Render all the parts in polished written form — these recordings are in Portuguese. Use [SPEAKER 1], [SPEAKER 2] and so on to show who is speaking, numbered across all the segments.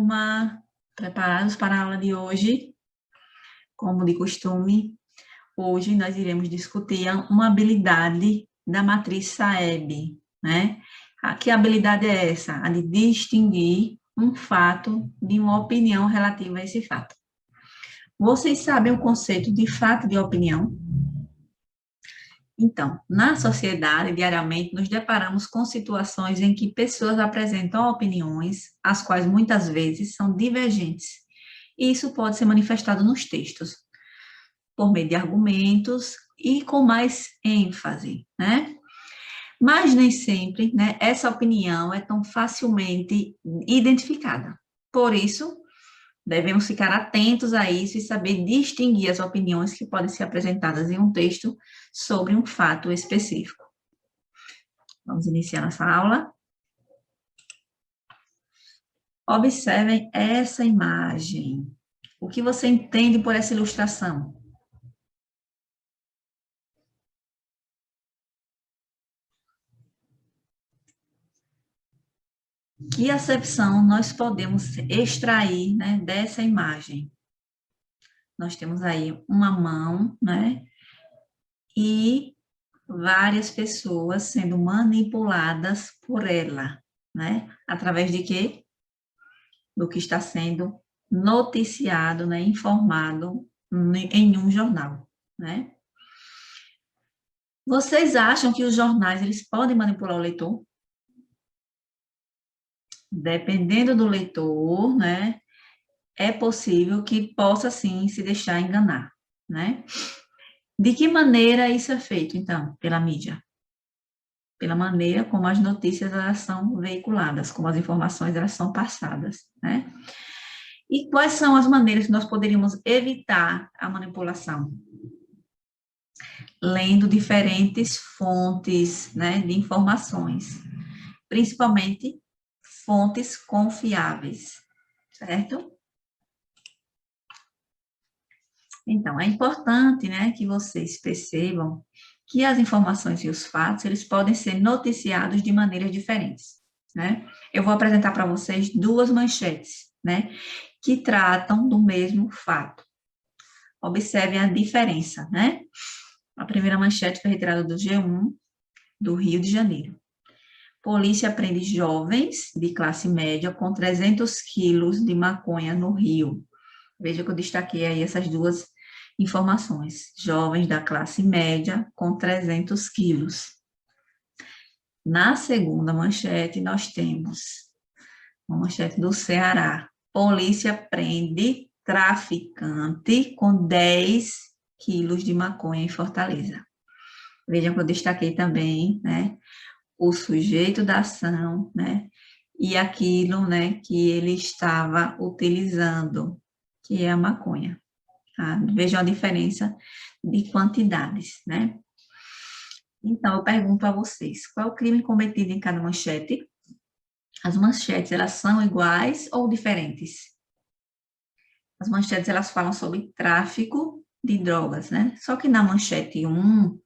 [SPEAKER 1] turma? Preparados para a aula de hoje? Como de costume, hoje nós iremos discutir uma habilidade da matriz SAEB, né? Que habilidade é essa? A de distinguir um fato de uma opinião relativa a esse fato. Vocês sabem o conceito de fato e de opinião? Então, na sociedade, diariamente, nos deparamos com situações em que pessoas apresentam opiniões, as quais muitas vezes são divergentes. E isso pode ser manifestado nos textos, por meio de argumentos e com mais ênfase, né? Mas nem sempre, né, essa opinião é tão facilmente identificada. Por isso, devemos ficar atentos a isso e saber distinguir as opiniões que podem ser apresentadas em um texto sobre um fato específico. Vamos iniciar nossa aula. Observem essa imagem. O que você entende por essa ilustração? Que acepção nós podemos extrair, né, dessa imagem? Nós temos aí uma mão, né, e várias pessoas sendo manipuladas por ela, né? Através de quê? Do que está sendo noticiado, né, informado em um jornal, né? Vocês acham que os jornais, eles podem manipular o leitor? Dependendo do leitor, né, é possível que possa, sim, se deixar enganar, né? De que maneira isso é feito, então, pela mídia? Pela maneira como as notícias elas são veiculadas, como as informações elas são passadas, né? E quais são as maneiras que nós poderíamos evitar a manipulação? Lendo diferentes fontes, né, de informações, principalmente fontes confiáveis, certo? Então, é importante, né, que vocês percebam que as informações e os fatos, eles podem ser noticiados de maneiras diferentes, né? Eu vou apresentar para vocês duas manchetes, né, que tratam do mesmo fato. Observem a diferença, né? A primeira manchete foi retirada do G1, do Rio de Janeiro. Polícia prende jovens de classe média com 300 quilos de maconha no Rio. Veja que eu destaquei aí essas duas informações. Jovens da classe média com 300 quilos. Na segunda manchete, nós temos uma manchete do Ceará. Polícia prende traficante com 10 quilos de maconha em Fortaleza. Vejam que eu destaquei também, né, o sujeito da ação, né, e aquilo, né, que ele estava utilizando, que é a maconha. Tá? Vejam a diferença de quantidades, né? Então, eu pergunto a vocês, qual é o crime cometido em cada manchete? As manchetes, elas são iguais ou diferentes? As manchetes, elas falam sobre tráfico de drogas, né? Só que na manchete 1,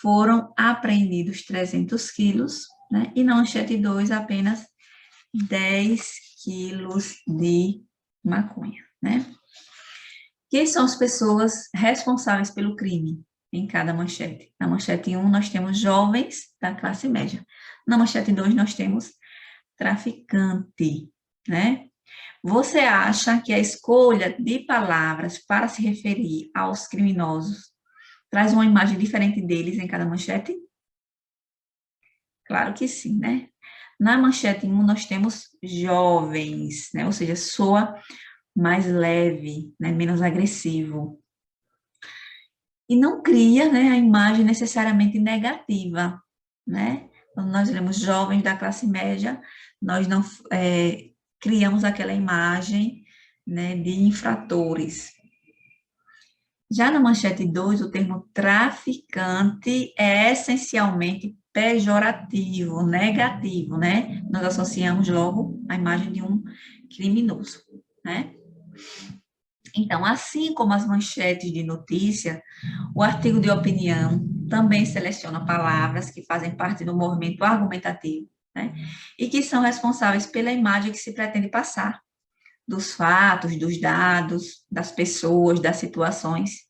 [SPEAKER 1] foram apreendidos 300 quilos, né? E na manchete 2, apenas 10 quilos de maconha, né? Quem são as pessoas responsáveis pelo crime em cada manchete? Na manchete 1, nós temos jovens da classe média. Na manchete 2, nós temos traficante, né? Você acha que a escolha de palavras para se referir aos criminosos traz uma imagem diferente deles em cada manchete? Claro que sim, né? Na manchete 1, nós temos jovens, né? Ou seja, soa mais leve, né? Menos agressivo. E não cria, né, a imagem necessariamente negativa, né? Quando nós lemos jovens da classe média, nós não criamos aquela imagem, né, de infratores. Já na manchete 2, o termo traficante é essencialmente pejorativo, negativo, né? Nós associamos logo a imagem de um criminoso, né? Então, assim como as manchetes de notícia, o artigo de opinião também seleciona palavras que fazem parte do movimento argumentativo, né? E que são responsáveis pela imagem que se pretende passar, dos fatos, dos dados, das pessoas, das situações,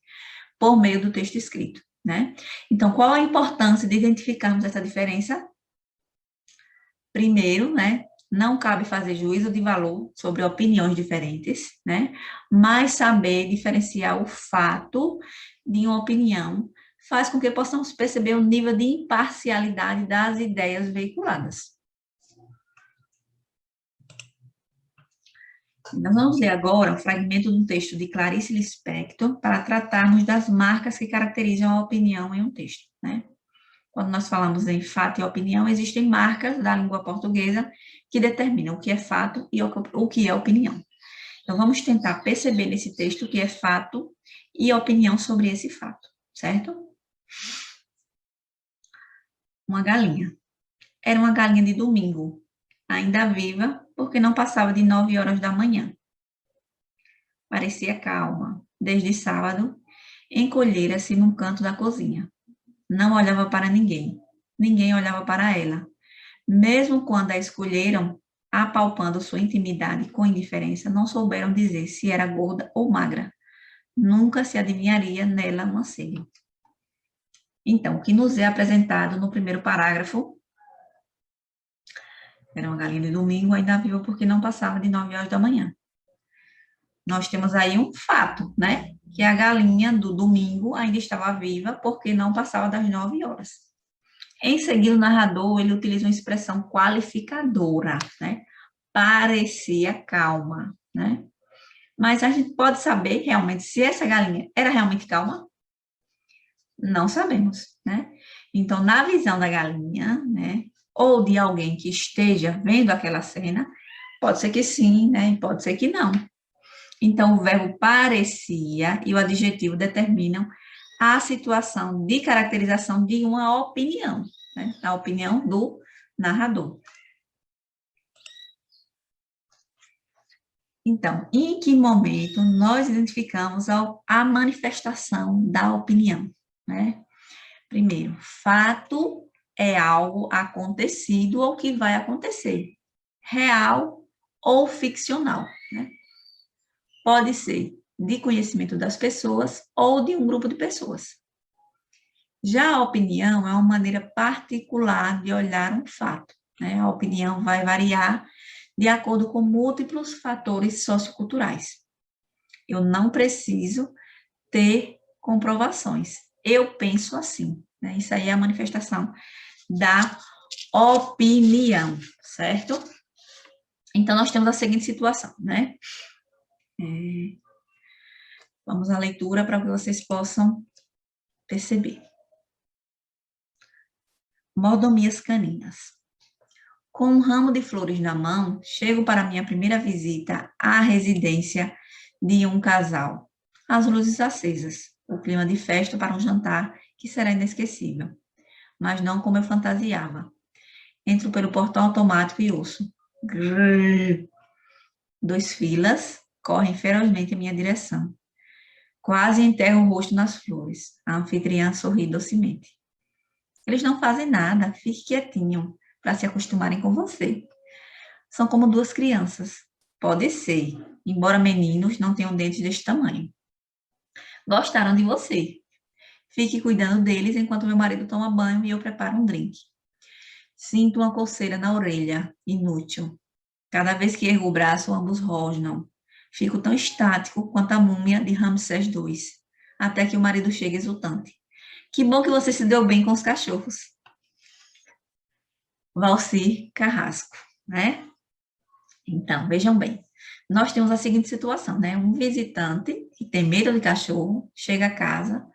[SPEAKER 1] por meio do texto escrito, né? Então, qual a importância de identificarmos essa diferença? Primeiro, né, não cabe fazer juízo de valor sobre opiniões diferentes, né, mas saber diferenciar o fato de uma opinião faz com que possamos perceber o nível de imparcialidade das ideias veiculadas. Nós vamos ler agora um fragmento de um texto de Clarice Lispector para tratarmos das marcas que caracterizam a opinião em um texto, né? Quando nós falamos em fato e opinião, existem marcas da língua portuguesa que determinam o que é fato e o que é opinião. Então, vamos tentar perceber nesse texto o que é fato e opinião sobre esse fato, certo? Uma galinha. Era uma galinha de domingo, ainda viva, porque não passava de 9 horas da manhã. Parecia calma. Desde sábado, encolhera-se num canto da cozinha. Não olhava para ninguém. Ninguém olhava para ela. Mesmo quando a escolheram, apalpando sua intimidade com indiferença, não souberam dizer se era gorda ou magra. Nunca se adivinharia nela uma sede. Então, o que nos é apresentado no primeiro parágrafo, era uma galinha de domingo, ainda viva porque não passava de 9 horas da manhã. Nós temos aí um fato, né? Que a galinha do domingo ainda estava viva porque não passava das 9 horas. Em seguida, o narrador, ele utiliza uma expressão qualificadora, né? Parecia calma, né? Mas a gente pode saber realmente se essa galinha era realmente calma? Não sabemos, né? Então, na visão da galinha, né? Ou de alguém que esteja vendo aquela cena, pode ser que sim, né? E pode ser que não. Então, o verbo parecia e o adjetivo determinam a situação de caracterização de uma opinião, né? A opinião do narrador. Então, em que momento nós identificamos a manifestação da opinião, né? Primeiro, fato é algo acontecido ou que vai acontecer, real ou ficcional, né? Pode ser de conhecimento das pessoas ou de um grupo de pessoas. Já a opinião é uma maneira particular de olhar um fato, né? A opinião vai variar de acordo com múltiplos fatores socioculturais. Eu não preciso ter comprovações. Eu penso assim, né? Isso aí é a manifestação da opinião, certo? Então, nós temos a seguinte situação, né? Vamos à leitura para que vocês possam perceber. Mordomias caninas. Com um ramo de flores na mão, chego para minha primeira visita à residência de um casal. As luzes acesas, o clima de festa para um jantar que será inesquecível, mas não como eu fantasiava. Entro pelo portão automático e ouço. Grrr. 2 filas correm ferozmente em minha direção. Quase enterro o rosto nas flores. A anfitriã sorri docemente. Eles não fazem nada, fique quietinho, para se acostumarem com você. São como 2 crianças. Pode ser, embora meninos não tenham dentes deste tamanho. Gostaram de você. Fique cuidando deles enquanto meu marido toma banho e eu preparo um drink. Sinto uma coceira na orelha, inútil. Cada vez que ergo o braço, ambos rosnam. Fico tão estático quanto a múmia de Ramsés II, até que o marido chega exultante. Que bom que você se deu bem com os cachorros. Valcir Carrasco, né? Então, vejam bem. Nós temos a seguinte situação, né? Um visitante que tem medo de cachorro chega a casa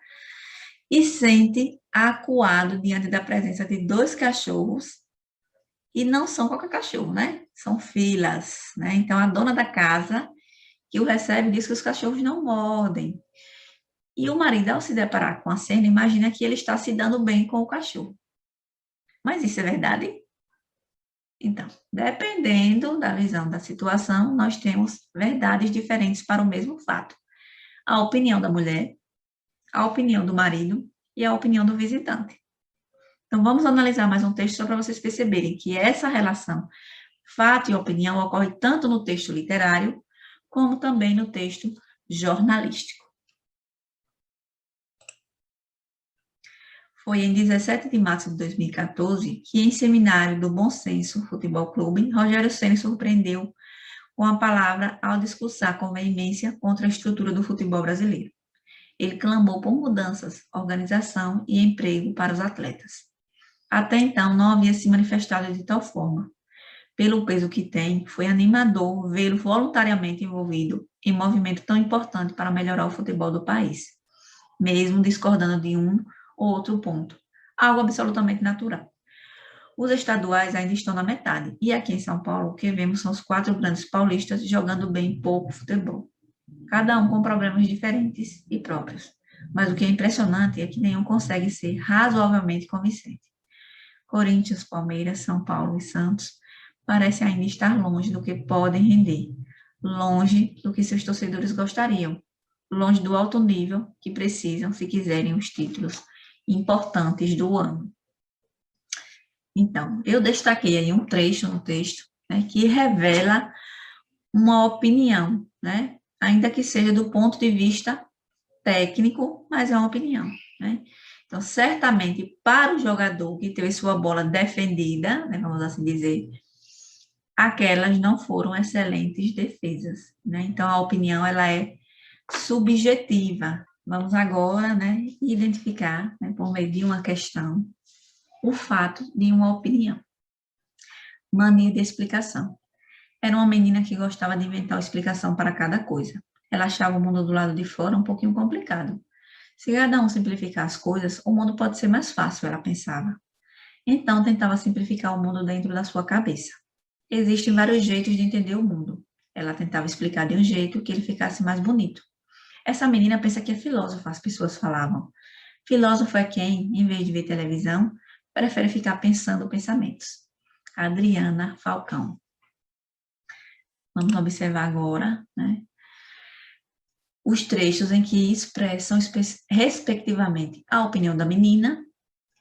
[SPEAKER 1] e sente acuado diante da presença de 2 cachorros e não são qualquer cachorro, né? São filas, né? Então, a dona da casa que o recebe diz que os cachorros não mordem. E o marido, ao se deparar com a cena, imagina que ele está se dando bem com o cachorro. Mas isso é verdade? Então, dependendo da visão da situação, nós temos verdades diferentes para o mesmo fato. A opinião da mulher, a opinião do marido e a opinião do visitante. Então, vamos analisar mais um texto só para vocês perceberem que essa relação fato e opinião ocorre tanto no texto literário como também no texto jornalístico. Foi em 17 de março de 2014 que, em seminário do Bom Senso Futebol Clube, Rogério Ceni surpreendeu com a palavra ao discursar com veemência contra a estrutura do futebol brasileiro. Ele clamou por mudanças, organização e emprego para os atletas. Até então, não havia se manifestado de tal forma. Pelo peso que tem, foi animador vê-lo voluntariamente envolvido em um movimento tão importante para melhorar o futebol do país, mesmo discordando de um ou outro ponto. Algo absolutamente natural. Os estaduais ainda estão na metade, e aqui em São Paulo, o que vemos são os 4 grandes paulistas jogando bem pouco futebol. Cada um com problemas diferentes e próprios. Mas o que é impressionante é que nenhum consegue ser razoavelmente convincente. Corinthians, Palmeiras, São Paulo e Santos parecem ainda estar longe do que podem render, longe do que seus torcedores gostariam, longe do alto nível que precisam se quiserem os títulos importantes do ano. Então, eu destaquei aí um trecho no texto, né, que revela uma opinião, né, ainda que seja do ponto de vista técnico, mas é uma opinião, né? Então, certamente, para o jogador que teve sua bola defendida, né, vamos assim dizer, aquelas não foram excelentes defesas, né? Então, a opinião, ela é subjetiva. Vamos agora, né, identificar, né, por meio de uma questão, o fato de uma opinião. Mania de explicação. Era uma menina que gostava de inventar uma explicação para cada coisa. Ela achava o mundo do lado de fora um pouquinho complicado. Se cada um simplificar as coisas, o mundo pode ser mais fácil, ela pensava. Então, tentava simplificar o mundo dentro da sua cabeça. Existem vários jeitos de entender o mundo. Ela tentava explicar de um jeito que ele ficasse mais bonito. Essa menina pensa que é filósofa, as pessoas falavam. Filósofo é quem, em vez de ver televisão, prefere ficar pensando pensamentos. Adriana Falcão. Vamos observar agora, né, os trechos em que expressam, respectivamente, a opinião da menina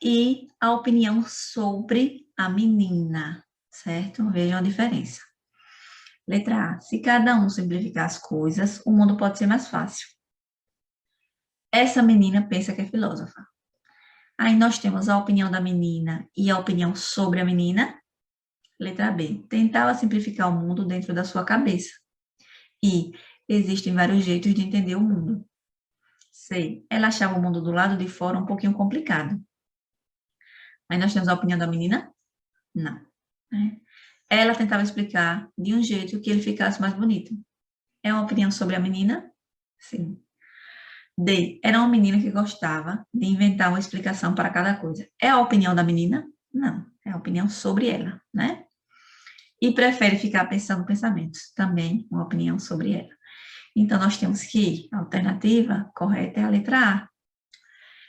[SPEAKER 1] e a opinião sobre a menina, certo? Vejam a diferença. Letra A. Se cada um simplificar as coisas, o mundo pode ser mais fácil. Essa menina pensa que é filósofa. Aí nós temos a opinião da menina e a opinião sobre a menina. Letra B. Tentava simplificar o mundo dentro da sua cabeça. E existem vários jeitos de entender o mundo. C. Ela achava o mundo do lado de fora um pouquinho complicado. Aí nós temos a opinião da menina? Não. Né? Ela tentava explicar de um jeito que ele ficasse mais bonito. É uma opinião sobre a menina? Sim. D. Era uma menina que gostava de inventar uma explicação para cada coisa. É a opinião da menina? Não. É a opinião sobre ela, né? E prefere ficar pensando pensamentos. Também uma opinião sobre ela. Então, nós temos que a alternativa correta é a letra A.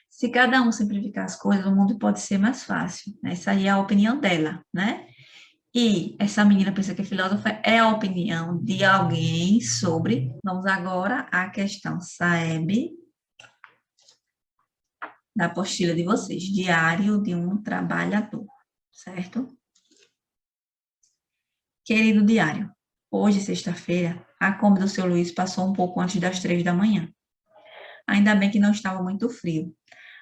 [SPEAKER 1] Se cada um simplificar as coisas, o mundo pode ser mais fácil. Essa aí é a opinião dela, né? E essa menina pensa que é filósofa é a opinião de alguém sobre. Vamos agora à questão SAEB da apostila de vocês, Diário de um Trabalhador, certo? Querido diário, hoje, sexta-feira, a Kombi do seu Luiz passou um pouco antes das 3 da manhã. Ainda bem que não estava muito frio.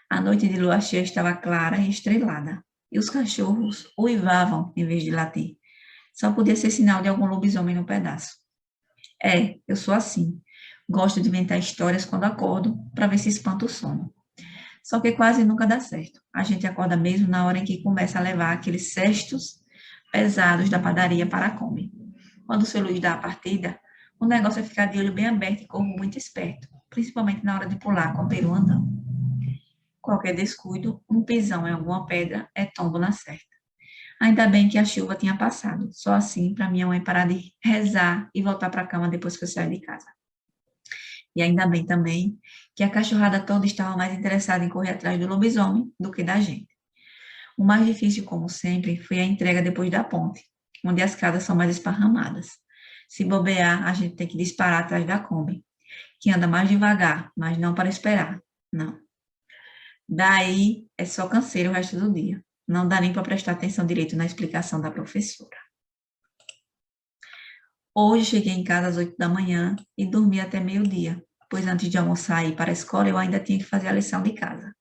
[SPEAKER 1] A noite de lua cheia estava clara e estrelada, e os cachorros uivavam em vez de latir. Só podia ser sinal de algum lobisomem no pedaço. Eu sou assim. Gosto de inventar histórias quando acordo, para ver se espanta o sono. Só que quase nunca dá certo. A gente acorda mesmo na hora em que começa a levar aqueles cestos pesados da padaria para a Kombi. Quando o seu Luiz dá a partida, o negócio é ficar de olho bem aberto e corpo muito esperto, principalmente na hora de pular com o peru andando. Qualquer descuido, um pisão em alguma pedra é tombo na certa. Ainda bem que a chuva tinha passado. Só assim para minha mãe parar de rezar e voltar para a cama depois que eu saio de casa. E ainda bem também que a cachorrada toda estava mais interessada em correr atrás do lobisomem do que da gente. O mais difícil, como sempre, foi a entrega depois da ponte, onde as casas são mais esparramadas. Se bobear, a gente tem que disparar atrás da Kombi, que anda mais devagar, mas não para esperar, não. Daí é só canseiro o resto do dia. Não dá nem para prestar atenção direito na explicação da professora. Hoje cheguei em casa às 8 da manhã e dormi até meio-dia, pois antes de almoçar e ir para a escola, eu ainda tinha que fazer a lição de casa.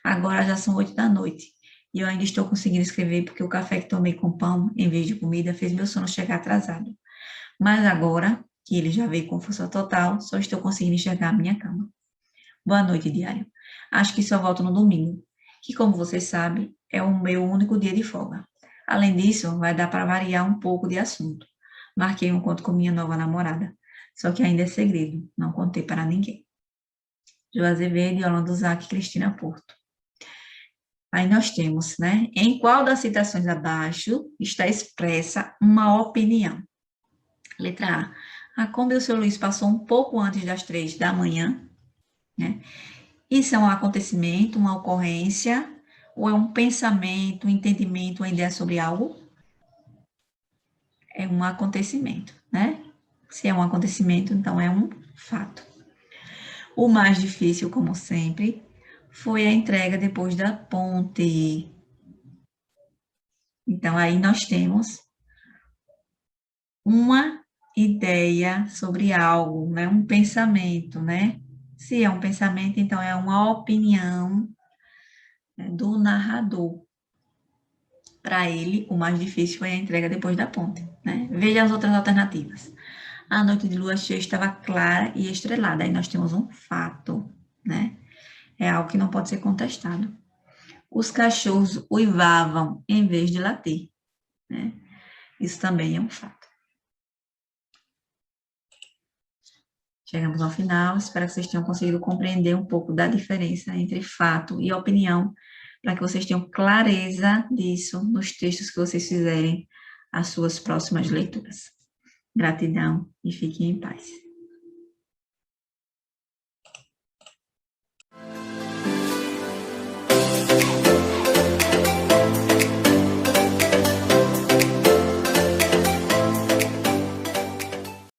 [SPEAKER 1] Agora já são 8 da noite e eu ainda estou conseguindo escrever porque o café que tomei com pão, em vez de comida, fez meu sono chegar atrasado. Mas agora, que ele já veio com força total, só estou conseguindo enxergar a minha cama. Boa noite, diário. Acho que só volto no domingo, que, como você sabe, é o meu único dia de folga. Além disso, vai dar para variar um pouco de assunto. Marquei um encontro com minha nova namorada, só que ainda é segredo, não contei para ninguém. Azevedo, Yolanda Zac e Cristina Porto. Aí nós temos, né? Em qual das citações abaixo está expressa uma opinião? Letra A. A Kombi do seu Luiz passou um pouco antes das 3 da manhã, né? Isso é um acontecimento, uma ocorrência, ou é um pensamento, um entendimento, uma ideia sobre algo? É um acontecimento, né? Se é um acontecimento, então é um fato. O mais difícil, como sempre, foi a entrega depois da ponte. Então, aí nós temos uma ideia sobre algo, né? Um pensamento, né? Se é um pensamento, então é uma opinião, né, do narrador. Para ele, o mais difícil foi a entrega depois da ponte, né? Veja as outras alternativas. A noite de lua cheia estava clara e estrelada. Aí nós temos um fato, né? É algo que não pode ser contestado. Os cachorros uivavam em vez de latir, né? Isso também é um fato. Chegamos ao final, espero que vocês tenham conseguido compreender um pouco da diferença entre fato e opinião, para que vocês tenham clareza disso nos textos que vocês fizerem as suas próximas leituras. Gratidão e fiquem em paz.